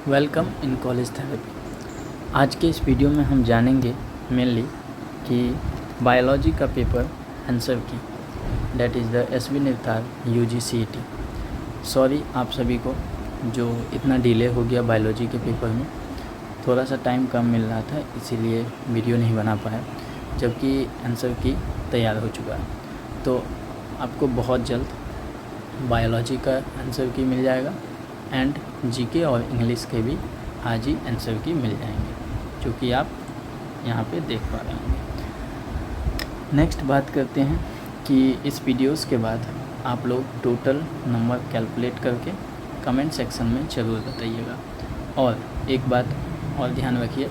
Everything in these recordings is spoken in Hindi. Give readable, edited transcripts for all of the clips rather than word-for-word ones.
Welcome in college therapy. आज के इस वीडियो में हम जानेंगे मेनली कि बायोलॉजी का paper answer key that is the S B निर्तार UG CET। सॉरी आप सभी को जो इतना डिले हो गया बायोलॉजी के पेपर में, थोड़ा सा टाइम कम मिल रहा था इसीलिए वीडियो नहीं बना पाया, जबकि आंसर की तैयार हो चुका है। तो आपको बहुत जल्द बायोलॉजी का आंसर की मिल जाएगा एंड जीके और इंग्लिश के भी आज ही आंसर की मिल जाएंगे, जो कि आप यहाँ पे देख पा रहे होंगे। नेक्स्ट बात करते हैं कि इस वीडियोस के बाद आप लोग टोटल नंबर कैलकुलेट करके कमेंट सेक्शन में ज़रूर बताइएगा। और एक बात और ध्यान रखिए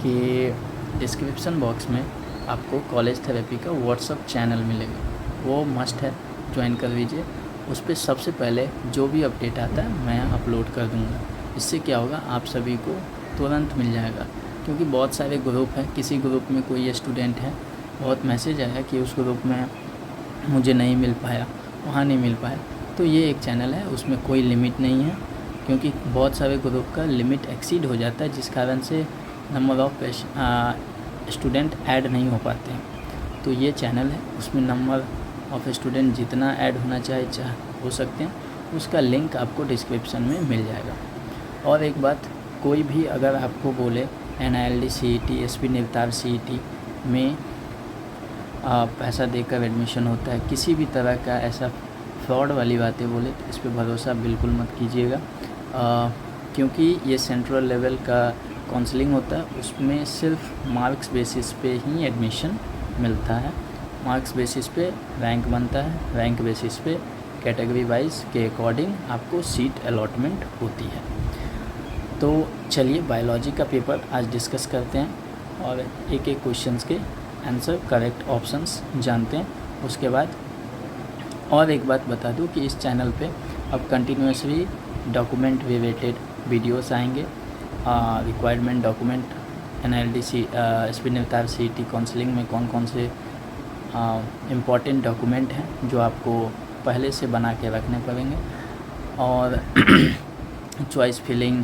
कि डिस्क्रिप्शन बॉक्स में आपको कॉलेज थेरेपी का व्हाट्सअप चैनल मिलेगा, वो मस्ट है, ज्वाइन कर लीजिए। उस पर सबसे पहले जो भी अपडेट आता है मैं अपलोड कर दूंगा। इससे क्या होगा, आप सभी को तुरंत मिल जाएगा, क्योंकि बहुत सारे ग्रुप हैं। किसी ग्रुप में कोई स्टूडेंट है, बहुत मैसेज आया कि उस ग्रुप में मुझे नहीं मिल पाया, वहाँ नहीं मिल पाया। तो ये एक चैनल है, उसमें कोई लिमिट नहीं है, क्योंकि बहुत सारे ग्रुप का लिमिट एक्सीड हो जाता है, जिस कारण से नंबर ऑफ स्टूडेंट ऐड नहीं हो पाते हैं। तो ये चैनल है, उसमें नंबर ऑफ स्टूडेंट जितना ऐड होना चाहे हो सकते हैं। उसका लिंक आपको डिस्क्रिप्शन में मिल जाएगा। और एक बात, कोई भी अगर आपको बोले NILD CET SP निर्तार CET में पैसा देकर एडमिशन होता है, किसी भी तरह का ऐसा फ्रॉड वाली बातें बोले तो इस पर भरोसा बिल्कुल मत कीजिएगा, क्योंकि ये सेंट्रल लेवल का काउंसलिंग होता है। उसमें सिर्फ मार्क्स बेसिस पे ही एडमिशन मिलता है। मार्क्स बेसिस पे रैंक बनता है, रैंक बेसिस पे कैटेगरी वाइज के अकॉर्डिंग आपको सीट अलॉटमेंट होती है। तो चलिए बायोलॉजी का पेपर आज डिस्कस करते हैं और एक एक क्वेश्चंस के आंसर, करेक्ट ऑप्शंस जानते हैं। उसके बाद और एक बात बता दूं कि इस चैनल पे अब कंटिन्यूसली डॉक्यूमेंट रिलेटेड वीडियोस आएंगे। Requirement document NILD SP निर्तार CET counselling में कौन कौन से इम्पॉर्टेंट डॉक्यूमेंट हैं जो आपको पहले से बना के रखने पड़ेंगे, और चॉइस फिलिंग,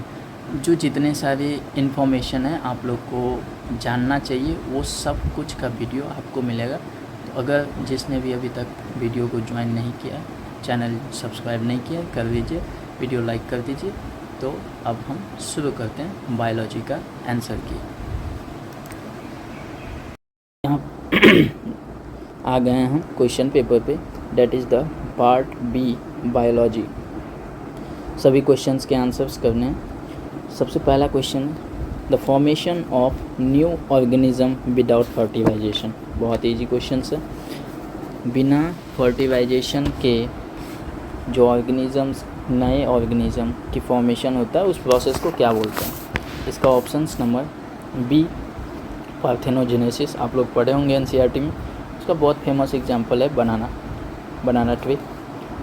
जो जितने सारे इन्फॉर्मेशन है आप लोग को जानना चाहिए, वो सब कुछ का वीडियो आपको मिलेगा। तो अगर जिसने भी अभी तक वीडियो को ज्वाइन नहीं किया, चैनल सब्सक्राइब नहीं किया, कर लीजिए, वीडियो लाइक कर दीजिए। तो अब हम शुरू करते हैं बायोलॉजी का आंसर की। आ गए हैं हम क्वेश्चन पेपर पे, डेट इज़ द पार्ट B बायोलॉजी। सभी क्वेश्चंस के आंसर्स करने हैं। सबसे पहला question, the formation of new organism without fertilisation. बहुत इजी क्वेश्चन है। बिना फर्टिलाइजेशन के जो ऑर्गेनिजम्स, नए ऑर्गेनिज्म की फॉर्मेशन होता है, उस प्रोसेस को क्या बोलते हैं? इसका ऑप्शंस नंबर B पार्थेनोजेनेसिस। आप लोग पढ़े होंगे NCERT में, उसका बहुत फेमस एग्जाम्पल है बनाना ट्री।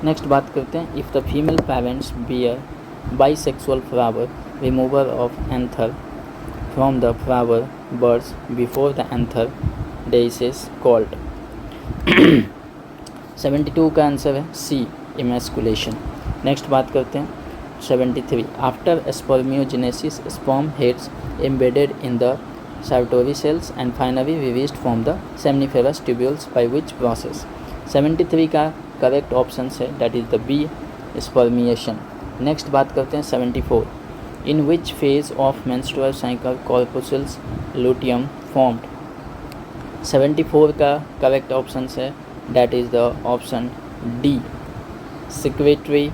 नेक्स्ट बात करते हैं, if the female parents bear bisexual flower, remover of anther from the flower buds before the anther days is called. 72 का आंसर है C इमैस्कुलेशन। नेक्स्ट बात करते हैं 73, after spermiogenesis sperm heads embedded in the Salivary cells and finally released from the seminiferous tubules by which process? 73 का करेक्ट ऑप्शन है, that is the B spermiation। Next बात करते हैं 74, in which phase of menstrual cycle corpuscles luteum formed? 74 का करेक्ट ऑप्शन है, that is the option D secretory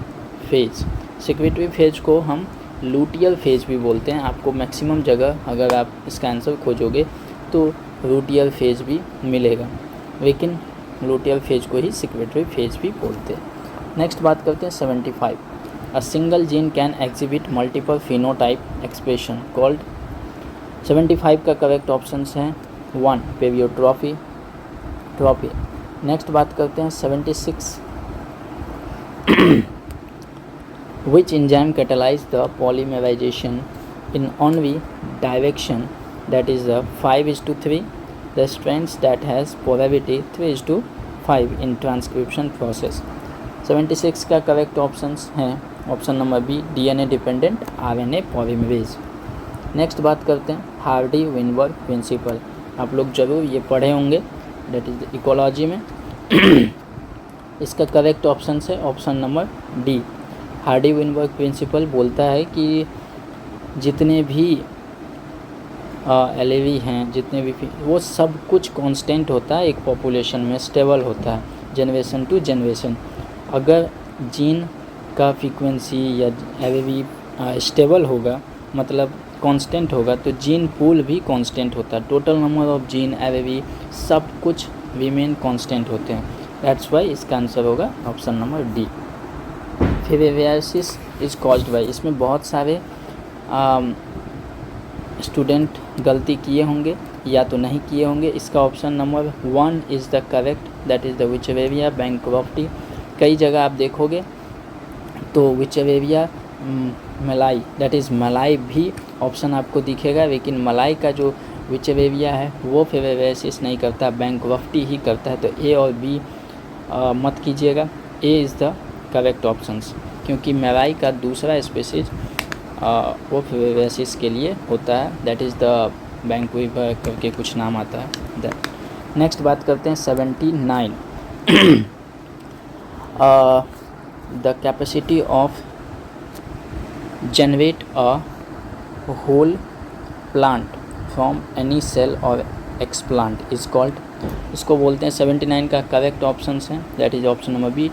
phase। secretory phase को हम लूटियल फेज भी बोलते हैं। आपको मैक्सिमम जगह अगर आप इसका आंसर खोजोगे तो लूटियल फेज भी मिलेगा, लेकिन लूटियल फेज को ही सेक्रेटरी फेज भी बोलते हैं। नेक्स्ट बात करते हैं 75, a single gene can exhibit multiple phenotype expression called. 75 का करेक्ट ऑप्शन है 1 पेरियोट्रॉफी। नेक्स्ट बात करते हैं 76, which enzyme catalyze the polymerization in only direction, that is the 5:3, the strands that has polarity 3:5 in transcription process। 76 का करेक्ट ऑप्शंस हैं option number B DNA dependent RNA polymerase. Next बात करते हैं हार्डी विनबर्ग प्रिंसिपल। आप लोग जरूर ये पढ़े होंगे, डेट इज इकोलॉजी में। इसका करेक्ट ऑप्शन है option number D. Hardy Weinberg principal बोलता है कि जितने भी LAV हैं, जितने भी वो सब कुछ कांस्टेंट होता है, एक पॉपुलेशन में स्टेबल होता है जनरेशन टू जनरेशन। अगर जीन का फ्रीक्वेंसी या LAV स्टेबल होगा, मतलब कांस्टेंट होगा, तो जीन पूल भी कांस्टेंट होता है। Total number of gene LAV सब कुछ रिमेन कांस्टेंट होते हैं। दैट्स वाई इसका आंसर होगा option number D. Fibrosis is caused by, इसमें बहुत सारे स्टूडेंट गलती किए होंगे या तो नहीं किए होंगे। इसका option number 1 is the correct, that is the Wuchereria bancrofti. कई जगह आप देखोगे तो विचेवेरिया मलाई, दैट इज़ मलाई भी ऑप्शन आपको दिखेगा, लेकिन मलाई का जो विचेवेरिया है वो फिब्रियोसिस नहीं करता, बैंक्रप्टी ही करता है। तो ए और बी मत कीजिएगा, ए इज़ द करेक्ट ऑप्शंस, क्योंकि मलाई का दूसरा स्पीसीज वो फिब्रियोसिस के लिए होता है, दैट इज़ द बैंक्वीवर करके कुछ नाम आता है दैट। नेक्स्ट बात करते हैं 79 the capacity of generate a whole plant from any cell और एक्सप्लांट इज कॉल्ड, इसको बोलते हैं 79 का करेक्ट ऑप्शंस हैं, that is option number B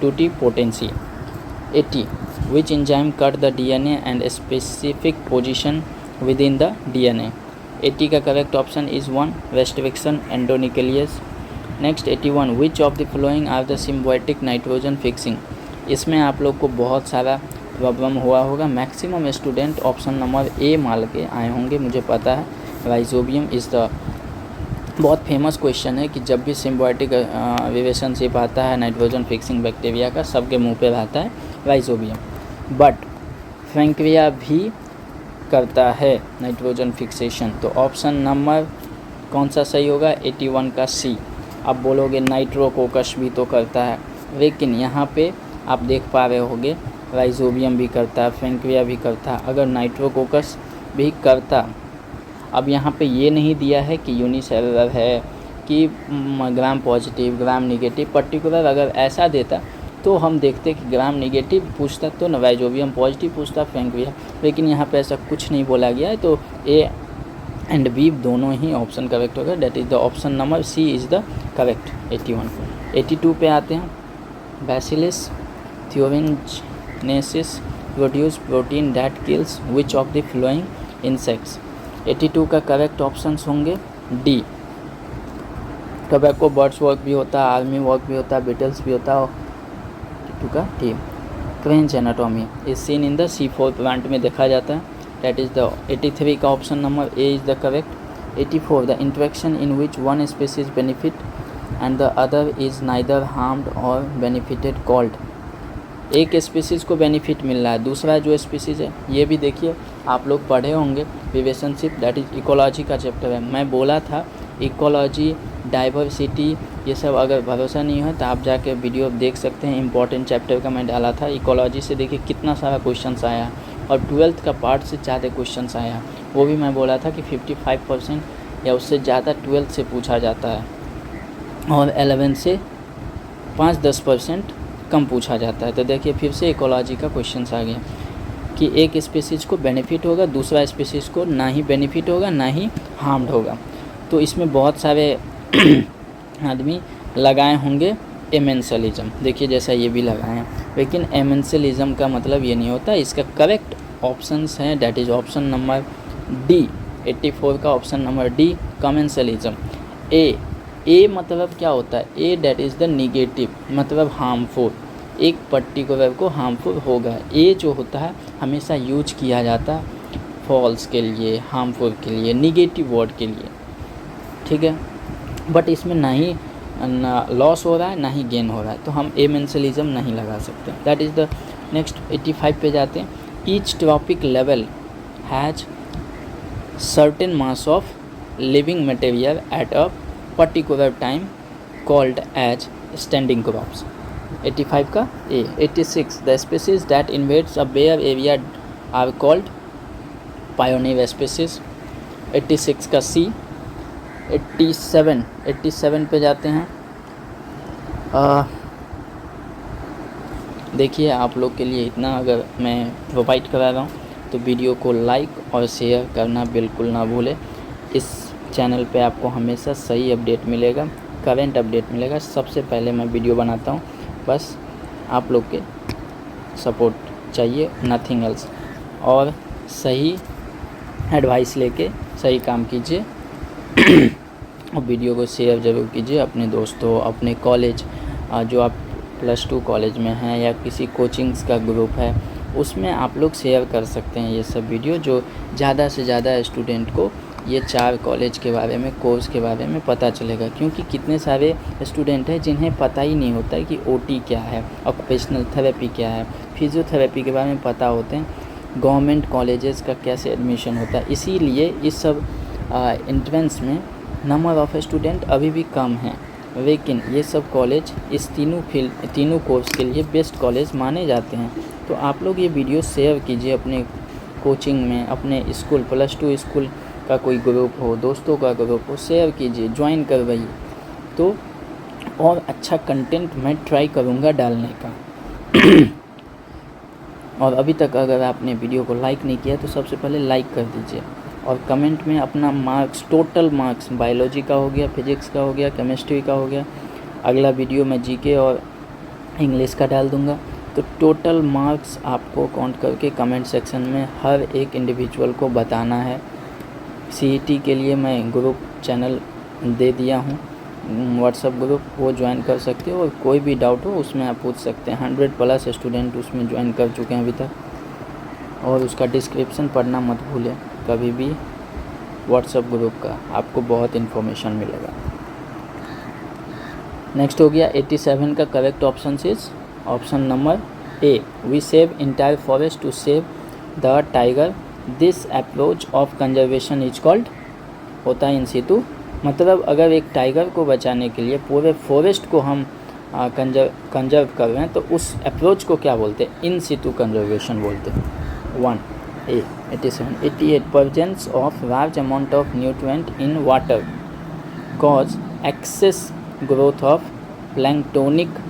totipotency. 80 which enzyme cut the DNA and specific position within the DNA। 80 का correct option is 1 restriction endonuclease। Next 81 which of the following are the symbiotic nitrogen fixing। इसमें आप लोग को बहुत सारा प्रॉब्लम हुआ होगा, मैक्सिमम स्टूडेंट ऑप्शन नंबर ए मान के आए होंगे, मुझे पता है। राइजोबियम इज़ द बहुत फेमस क्वेश्चन है कि जब भी सिम्बायोटिक रिलेशनशिप आता है नाइट्रोजन फिक्सिंग बैक्टीरिया का, सबके मुंह पे रहता है राइजोबियम, बट फ्रैंक्विया भी करता है नाइट्रोजन फिक्सेशन। तो ऑप्शन नंबर कौन सा सही होगा? 81 का सी। आप बोलोगे नाइट्रोकोकस भी तो करता है, लेकिन यहाँ पे आप देख पा रहे होगे राइजोबियम भी करता है, फ्रैंक्विया भी करता है। अगर नाइट्रोकोकस भी करता, अब यहाँ पे ये नहीं दिया है कि यूनिसेलुलर है कि gram positive gram negative, particular अगर ऐसा देता तो हम देखते कि ग्राम निगेटिव पूछता तो राइजोबियम पॉजिटिव पूछता फ्रैंक्विया, लेकिन यहाँ पे ऐसा कुछ नहीं बोला गया है। तो ए एंड बी दोनों ही ऑप्शन करेक्ट होगा, that is the option number C is the correct. 81 82 पे आते हैं। Bacillus thuringiensis produce protein that kills which of the following insects. 82 का करेक्ट ऑप्शंस होंगे डी। टोबैको बर्ड्स वर्क भी होता है, आर्मी वर्क भी होता है, बीटल्स भी होता है। 82 का D. Kranz anatomy is seen in the C4 plant में देखा जाता है, दैट इज़ द 83 का option number A is the correct. 84 the interaction in which one species benefit and the other is neither harmed और बेनिफिटेड कॉल्ड। एक स्पीसीज़ को बेनिफिट मिल रहा है, दूसरा जो स्पीसीज़ है ये भी देखिए आप लोग पढ़े होंगे रिलेशनशिप, दैट इज़ इकोलॉजी का चैप्टर है। मैं बोला था इकोलॉजी डाइवर्सिटी ये सब अगर भरोसा नहीं है तो आप जाके वीडियो देख सकते हैं, इंपॉर्टेंट चैप्टर का मैं डाला था। इकोलॉजी से देखिए कितना सारा क्वेश्चंस आया और 12th का पार्ट से ज़्यादा क्वेश्चंस आया, वो भी मैं बोला था कि 55% या उससे ज़्यादा 12th से पूछा जाता है और 11 से 5-10% कम पूछा जाता है। तो देखिए फिर से इकोलॉजी का क्वेश्चंस आ गया कि एक स्पीसीज़ को बेनिफिट होगा, दूसरा स्पीसीज़ को ना ही बेनिफिट होगा ना ही हार्म्ड होगा। तो इसमें बहुत सारे आदमी लगाए होंगे एमेंसलिज्म, देखिए जैसा ये भी लगाए हैं, लेकिन एमेंसलिज्म का मतलब ये नहीं होता। इसका करेक्ट ऑप्शंस हैं, that is option number D. 84 का ऑप्शन नंबर डी कमेंसलिज्म। ए मतलब क्या होता है? ए डेट इज़ द निगेटिव, मतलब हार्मफुल, एक पर्टिकुलर को हार्मफुल होगा। ए जो होता है हमेशा यूज किया जाता है फॉल्स के लिए, हार्मफुल के लिए, निगेटिव वर्ड के लिए, ठीक है। बट इसमें ना ही लॉस हो रहा है ना ही गेन हो रहा है, तो हम एमेंसलिज्म नहीं लगा सकते। दैट इज़ द नेक्स्ट 85 पे जाते हैं। Each trophic level has certain mass of living material at a particular time called as standing crops. 85 का A. 86 the species that invades a bare area are called pioneer species. 86 का सी। 87 पे जाते हैं। देखिए आप लोग के लिए इतना अगर मैं प्रोवाइड करा रहा हूँ तो वीडियो को लाइक और शेयर करना बिल्कुल ना भूलें। इस चैनल पे आपको हमेशा सही अपडेट मिलेगा, करंट अपडेट मिलेगा। सबसे पहले मैं वीडियो बनाता हूँ, बस आप लोग के सपोर्ट चाहिए, नथिंग एल्स। और सही एडवाइस लेके सही काम कीजिए और वीडियो को शेयर ज़रूर कीजिए अपने दोस्तों, अपने कॉलेज, जो आप +2 कॉलेज में हैं या किसी कोचिंग्स का ग्रुप है उसमें आप लोग शेयर कर सकते हैं ये सब वीडियो, जो ज़्यादा से ज़्यादा स्टूडेंट को ये 4 कॉलेज के बारे में, कोर्स के बारे में पता चलेगा। क्योंकि कितने सारे स्टूडेंट हैं जिन्हें पता ही नहीं होता है कि OT क्या है, ऑक्यूपेशनल थेरेपी क्या है, फिजियोथेरेपी के बारे में पता होते हैं, गवर्नमेंट कॉलेजेस का कैसे एडमिशन होता है। इसीलिए इस सब एंट्रेंस में नंबर ऑफ़ स्टूडेंट अभी भी कम हैं, लेकिन ये सब कॉलेज इस तीनों कोर्स के लिए बेस्ट कॉलेज माने जाते हैं। तो आप लोग ये वीडियो शेयर कीजिए अपने कोचिंग में, अपने स्कूल +2 स्कूल का कोई ग्रुप हो, दोस्तों का ग्रुप हो, शेयर कीजिए, ज्वाइन करवाइए। तो और अच्छा कंटेंट मैं ट्राई करूँगा डालने का। और अभी तक अगर आपने वीडियो को लाइक नहीं किया तो सबसे पहले लाइक कर दीजिए और कमेंट में अपना मार्क्स, टोटल मार्क्स, बायोलॉजी का हो गया, फिजिक्स का हो गया, केमिस्ट्री का हो गया, अगला वीडियो में जीके और इंग्लिश का डाल दूंगा। तो टोटल मार्क्स आपको काउंट करके कमेंट सेक्शन में हर एक इंडिविजुअल को बताना है। CET के लिए मैं ग्रुप चैनल दे दिया हूँ, व्हाट्सअप ग्रुप, वो ज्वाइन कर सकते हो और कोई भी डाउट हो उसमें आप पूछ सकते हैं। 100+ स्टूडेंट उसमें ज्वाइन कर चुके हैं अभी तक। और उसका डिस्क्रिप्शन पढ़ना मत भूलें कभी भी, व्हाट्सएप ग्रुप का आपको बहुत इन्फॉर्मेशन मिलेगा। नेक्स्ट हो गया 87 का correct option is option number A. We save entire forest to save the tiger, this approach of conservation is called, होता है इन सितु। मतलब अगर एक टाइगर को बचाने के लिए पूरे फॉरेस्ट को हम कंजर्व कर रहे हैं तो उस अप्रोच को क्या बोलते हैं? इन सितु कंजर्वेशन बोलते हैं। 1A 88 presence of large amount of nutrient in water cause excess growth of planktonic।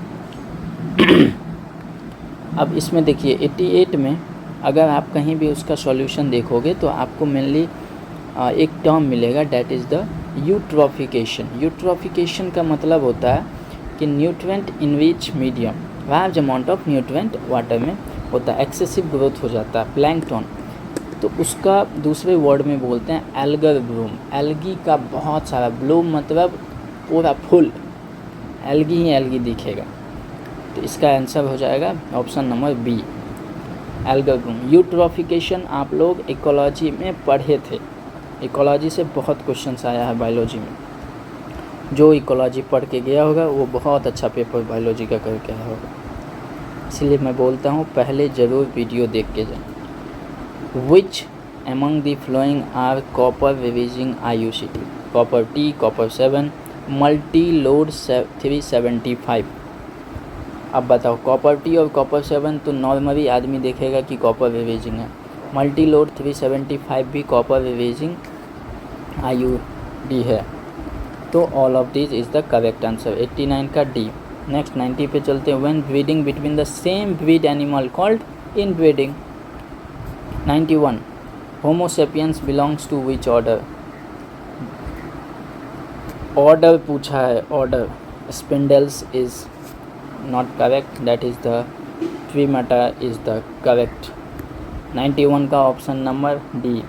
अब इसमें देखिए 88 में अगर आप कहीं भी उसका सॉल्यूशन देखोगे तो आपको मेनली एक टर्म मिलेगा, date is the eutrophication. Eutrophication का मतलब होता है कि nutrient in rich medium, large amount of nutrient water में होता है, एक्सेसिव ग्रोथ हो जाता है प्लैंकटन। तो उसका दूसरे वर्ड में बोलते हैं एल्गर ब्लूम। एल्गी का बहुत सारा, ब्लूम मतलब पूरा फुल, एल्गी ही एल्गी दिखेगा। तो इसका आंसर हो जाएगा option number B, algal bloom. Eutrophication आप लोग इकोलॉजी में पढ़े थे, इकोलॉजी से बहुत क्वेश्चंस आया है बायोलॉजी में। जो इकोलॉजी पढ़ के गया होगा वो बहुत अच्छा पेपर बायोलॉजी का करके आया होगा। इसलिए मैं बोलता हूँ पहले ज़रूर वीडियो देख के जाएं। Which among the following are copper releasing IUCT? Copper T, copper 7, multi load 375। अब बताओ, कॉपर T और कॉपर 7 तो नॉर्मली आदमी देखेगा कि कॉपर रिवीजिंग है। मल्टी लोड 375 भी कॉपर रिवीजिंग IUD है। तो all of this is the correct answer, 89 का डी। नेक्स्ट 90 पे चलते हैं। When breeding between the same breed animal called inbreeding. 91 homo sapiens belongs to which order? Order पूछा है, order. Spindles is not correct, that is the Primata is the correct. 91 का ऑप्शन नंबर डी।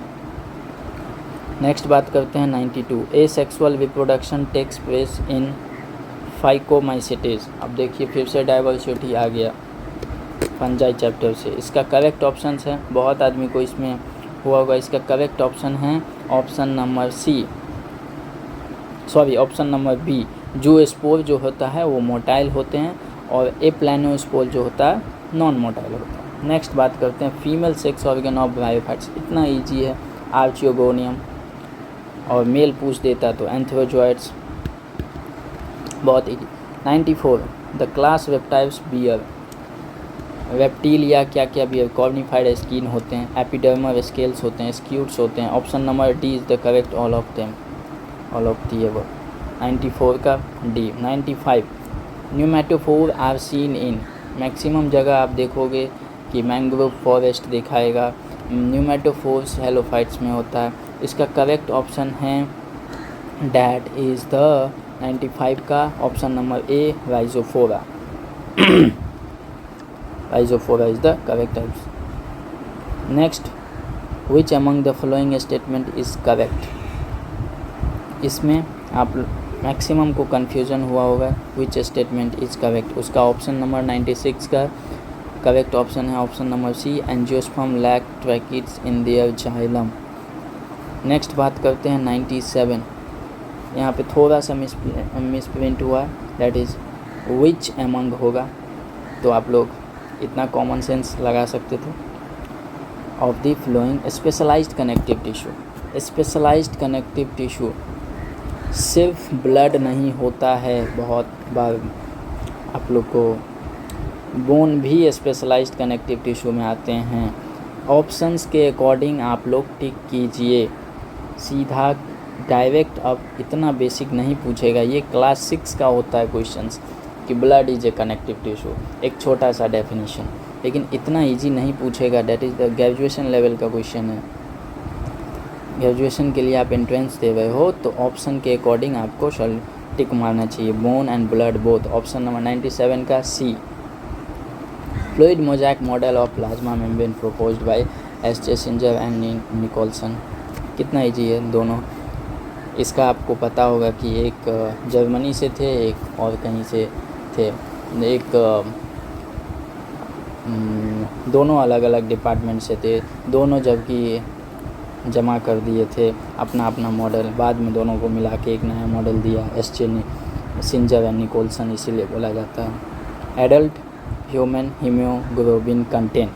नेक्स्ट बात करते हैं 92। Asexual reproduction takes place in phycomycetes. अब देखिए फिर से डाइवर्सिटी आ गया फंजाई चैप्टर से। इसका करेक्ट ऑप्शन है, बहुत आदमी को इसमें हुआ होगा, इसका करेक्ट ऑप्शन है option number C, sorry option number B. जो स्पोर जो होता है वो मोटाइल होते हैं और ए प्लानोस्पोर जो होता है नॉन मोटाइल होता है। नेक्स्ट बात करते हैं female sex organ of bryophytes. इतना ईजी है, आर्चियोगोनियम। और मेल पूछ देता तो एंथ्रोजॉइड्स, बहुत easy. 94 the class reptiles bear, reptilia क्या क्या बियर, कॉर्निफाइड स्किन होते हैं, एपिडर्मल स्केल्स होते हैं, स्क्यूट्स होते हैं। Option number D is the correct, all of them, all of the above. 94 का डी। 95 pneumatophore are seen in, maximum जगह आप देखोगे कि मैंग्रोव फॉरेस्ट दिखाएगा, न्यूमेटोफोर्स हेलोफाइट्स में होता है। इसका करेक्ट ऑप्शन है डैट इज़ द 95 का option number A, rhizophora. Rhizophora is the correct answer. Next, which among the following statement is correct, इसमें आप मैक्सिमम को कन्फ्यूज़न हुआ होगा, विच स्टेटमेंट इज़ करेक्ट। उसका ऑप्शन नंबर 96 का करेक्ट ऑप्शन है option number C, angiosperm lack tracheids in their xylem. Next बात करते हैं 97, यहाँ पे थोड़ा सा मिसप्रिंट हुआ, दैट इज़ विच एमंग होगा, तो आप लोग इतना कॉमन सेंस लगा सकते थे। Of the following specialised connective tissue, specialised connective tissue सिर्फ ब्लड नहीं होता है, बहुत बार आप लोग को बोन भी स्पेशलाइज्ड कनेक्टिव टिश्यू में आते हैं। ऑप्शंस के अकॉर्डिंग आप लोग टिक कीजिए, सीधा डायरेक्ट अब इतना बेसिक नहीं पूछेगा, ये क्लास 6 का होता है क्वेश्चंस कि blood is a connective tissue, एक छोटा सा डेफिनेशन, लेकिन इतना इजी नहीं पूछेगा। That is the graduation level का क्वेश्चन है, ग्रेजुएशन के लिए आप एंट्रेंस दे रहे हो तो ऑप्शन के अकॉर्डिंग आपको टिक मारना चाहिए, bone and blood both. Option number 97 का C. Fluid mosaic model of plasma membrane proposed by S J. Singer and Nicolson, कितना इजी है दोनों। इसका आपको पता होगा कि एक जर्मनी से थे, एक और कहीं से थे, एक दोनों अलग अलग डिपार्टमेंट से थे, दोनों जबकि जमा कर दिए थे अपना अपना मॉडल, बाद में दोनों को मिला के एक नया मॉडल दिया एस.जे. सिंजर एंड निकोलसन, इसीलिए बोला जाता है। एडल्ट ह्यूमन हीमोग्लोबिन कंटेन,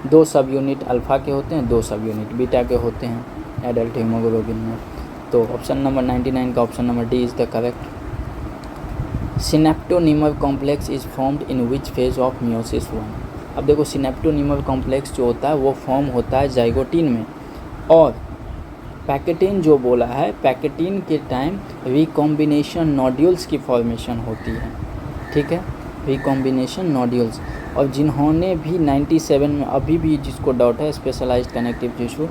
2 सब यूनिट अल्फ़ा के होते हैं, 2 सब यूनिट बीटा के होते हैं एडल्ट हीमोग्लोबिन में। तो ऑप्शन नंबर 99 का option number D is the correct. Synaptonemal complex is formed in which phase of meiosis 1। अब देखो सिनेप्टोनीमर कॉम्प्लेक्स जो होता है वो फॉर्म होता है जाइगोटीन में, और पैकेटिन जो बोला है, पैकेटिन के टाइम रिकॉम्बिनेशन नोड्यूल्स की फॉर्मेशन होती है, ठीक है, रिकॉम्बिनेशन नोड्यूल्स। और जिन्होंने भी 97 में अभी भी जिसको डाउट है स्पेशलाइज्ड कनेक्टिव टिश्यू,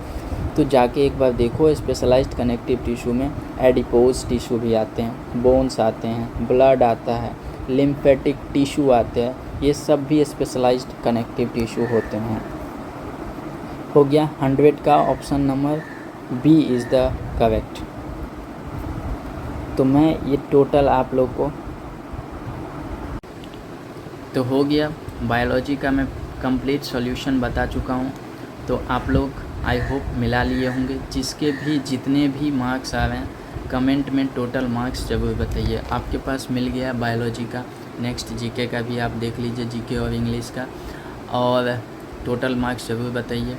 तो जाके एक बार देखो, स्पेशलाइज्ड कनेक्टिव टिश्यू में एडिपोज टिश्यू भी आते हैं, बोन्स आते हैं, ब्लड आता है, लिम्फेटिक टिश्यू आते हैं, ये सब भी स्पेशलाइज्ड कनेक्टिव टिश्यू होते हैं। हो गया 100 का option number B is the correct. तो मैं ये टोटल आप लोग को तो हो गया, बायोलॉजी का मैं कंप्लीट सॉल्यूशन बता चुका हूँ। तो आप लोग आई होप मिला लिए होंगे, जिसके भी जितने भी मार्क्स आ रहे हैं कमेंट में टोटल मार्क्स ज़रूर बताइए। आपके पास मिल गया बायोलॉजी का, नेक्स्ट जीके का भी आप देख लीजिए, जीके और इंग्लिश का, और टोटल मार्क्स ज़रूर बताइए।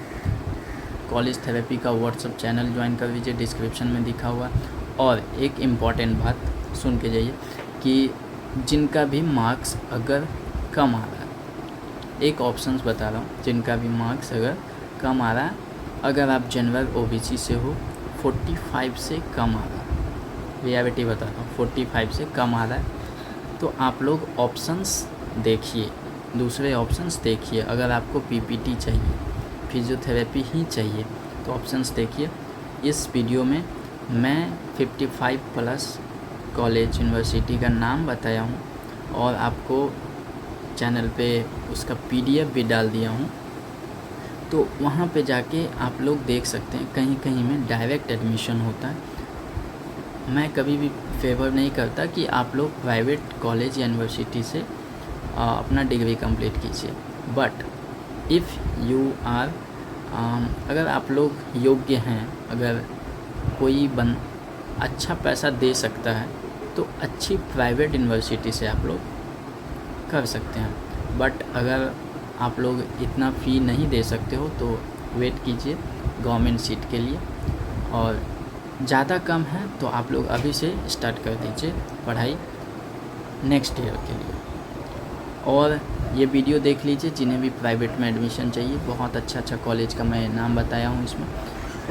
कॉलेज थेरेपी का व्हाट्सएप चैनल ज्वाइन कर लीजिए, डिस्क्रिप्शन में दिखा हुआ। और एक इम्पॉर्टेंट बात सुन के जाइए कि जिनका भी मार्क्स अगर कम आ रहा है, एक ऑप्शंस बता रहा हूँ, जिनका भी मार्क्स अगर कम आ रहा है, अगर आप जनरल ओबीसी से हो, 45 से कम आ रहा है, रियलिटी बता रहा हूँ, 45 से कम आ रहा है, तो आप लोग ऑप्शंस देखिए, दूसरे ऑप्शंस देखिए। अगर आपको पीपीटी चाहिए, फिजियोथेरेपी ही चाहिए, तो ऑप्शंस देखिए। इस वीडियो में मैं 55 प्लस कॉलेज यूनिवर्सिटी का नाम बताया हूँ, और आपको चैनल पे उसका पीडीएफ भी डाल दिया हूँ, तो वहाँ पे जाके आप लोग देख सकते हैं। कहीं कहीं में डायरेक्ट एडमिशन होता है। मैं कभी भी फेवर नहीं करता कि आप लोग प्राइवेट कॉलेज या यूनिवर्सिटी से अपना डिग्री कंप्लीट कीजिए, बट इफ़ यू आर अगर आप लोग योग्य हैं, अगर कोई अच्छा पैसा दे सकता है, तो अच्छी प्राइवेट यूनिवर्सिटी से आप लोग कर सकते हैं। बट अगर आप लोग इतना फ़ी नहीं दे सकते हो तो वेट कीजिए गवर्नमेंट सीट के लिए, और ज़्यादा कम है तो आप लोग अभी से स्टार्ट कर दीजिए पढ़ाई नेक्स्ट ईयर के लिए। और ये वीडियो देख लीजिए जिन्हें भी प्राइवेट में एडमिशन चाहिए, बहुत अच्छा कॉलेज का मैं नाम बताया हूँ इसमें।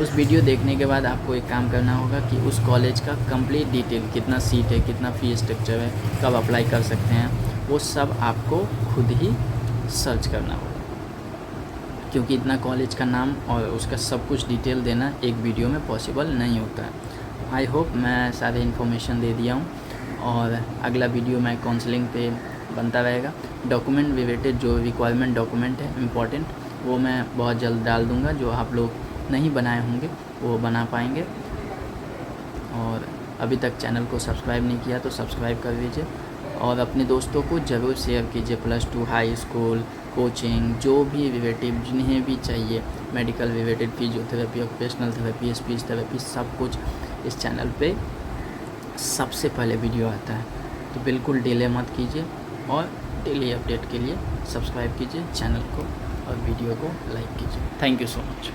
उस वीडियो देखने के बाद आपको एक काम करना होगा कि उस कॉलेज का कंप्लीट डिटेल, कितना सीट है, कितना फ़ी स्ट्रक्चर है, कब अप्लाई कर सकते हैं, वो सब आपको खुद ही सर्च करना होगा, क्योंकि इतना कॉलेज का नाम और उसका सब कुछ डिटेल देना एक वीडियो में पॉसिबल नहीं होता है। आई होप मैं सारे इन्फॉर्मेशन दे दिया हूँ, और अगला वीडियो मैं काउंसलिंग पे बनता रहेगा। डॉक्यूमेंट रिलेटेड जो रिक्वायरमेंट डॉक्यूमेंट है इम्पॉर्टेंट, वो मैं बहुत जल्द डाल दूँगा, जो आप लोग नहीं बनाए होंगे वो बना पाएंगे। और अभी तक चैनल को सब्सक्राइब नहीं किया तो सब्सक्राइब कर लीजिए, और अपने दोस्तों को ज़रूर शेयर कीजिए। +2 हाई स्कूल, कोचिंग, जो भी रिलेटिव जिन्हें भी चाहिए, medical related, physiotherapy, occupational therapy, speech therapy, सब कुछ इस चैनल पे सबसे पहले वीडियो आता है। तो बिल्कुल डिले मत कीजिए, और डेली अपडेट के लिए सब्सक्राइब कीजिए चैनल को और वीडियो को लाइक कीजिए। Thank you so much.